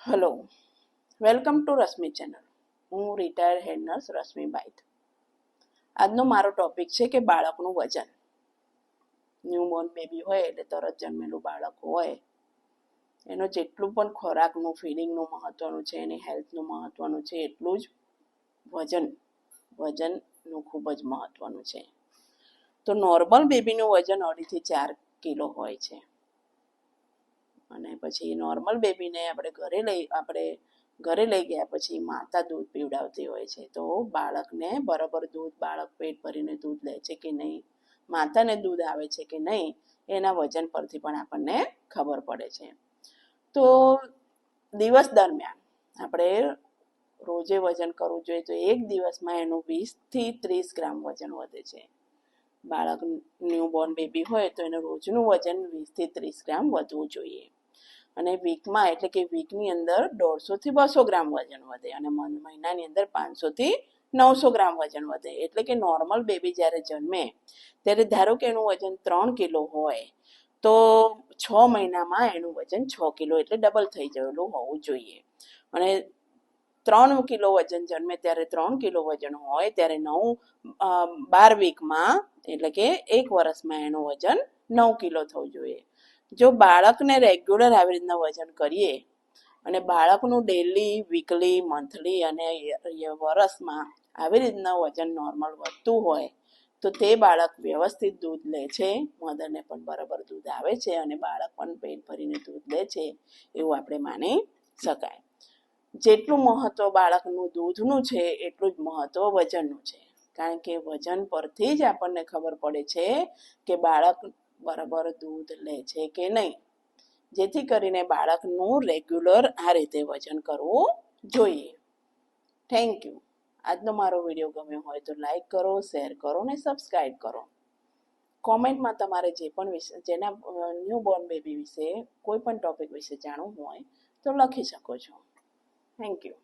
Hello, welcome to Rashmi channel. હું retired head nurse Rashmi બાઈટ. આજનો મારો ટોપિક છે કે બાળકનું વજન. ન્યૂબોર્ન બેબી હોય એટલે તરત જન્મેલું બાળક હોય એનો જેટલું પણ ખોરાકનું ફીડિંગનું મહત્ત્વનું છે, એની હેલ્થનું મહત્ત્વનું છે, એટલું જ વજનનું ખૂબ જ મહત્ત્વનું છે. તો નોર્મલ બેબીનું વજન 2.5 થી 4 કિલો હોય છે. અને પછી નોર્મલ બેબીને આપણે ઘરે લઈ ગયા પછી માતા દૂધ પીવડાવતી હોય છે. તો બાળકને બરાબર દૂધ બાળક પેટ ભરીને દૂધ લે છે કે નહીં, માતાને દૂધ આવે છે કે નહીં, એના વજન પરથી પણ આપણને ખબર પડે છે. તો દિવસ દરમિયાન આપણે રોજે વજન કરવું જોઈએ. તો એક દિવસમાં એનું 20 થી 30 ગ્રામ વજન વધે છે. બાળક ન્યૂબોર્ન બેબી હોય તો એનું રોજનું વજન 20 થી 30 ગ્રામ વધવું જોઈએ. અને વીકમાં એટલે કે વીકની અંદર 150 થી 200 ગ્રામ વજન વધે અને મહિનાની અંદર 500 થી 900 ગ્રામ વજન વધે. એટલે કે નોર્મલ બેબી જ્યારે જન્મે ત્યારે ધારો કે એનું વજન 3 કિલો હોય તો 6 મહિનામાં એનું વજન 6 કિલો એટલે ડબલ થઈ ગયેલું હોવું જોઈએ. અને 3 કિલો વજન જન્મે ત્યારે 3 કિલો વજન હોય ત્યારે 12 વીકમાં એટલે કે 1 વર્ષમાં એનું વજન 9 કિલો થવું જોઈએ. જો બાળકને રેગ્યુલર આવી રીતના વજન કરીએ અને બાળકનું ડેલી, વીકલી, મંથલી અને વર્ષમાં આવી રીતના વજન નોર્મલ વધતું હોય તો તે બાળક વ્યવસ્થિત દૂધ લે છે, મધરને પણ બરાબર દૂધ આવે છે અને બાળક પણ પેટ ભરીને દૂધ લે છે એવું આપણે માની શકાય. જેટલું મહત્ત્વ બાળકનું દૂધનું છે એટલું જ મહત્ત્વ વજનનું છે. કારણ કે વજન પરથી જ આપણને ખબર પડે છે કે બાળક બરાબર દૂધ લે છે કે નહીં. જેથી કરીને બાળકનું રેગ્યુલર આ રીતે વજન કરવું જોઈએ. Thank you. આજનો મારો વિડીયો ગમ્યો હોય તો લાઈક કરો, શેર કરો અને સબસ્ક્રાઈબ કરો. કોમેન્ટમાં તમારે જે પણ જેના ન્યૂબોર્ન બેબી વિશે કોઈ પણ ટોપિક વિશે જાણવું હોય તો લખી શકો છો. Thank you.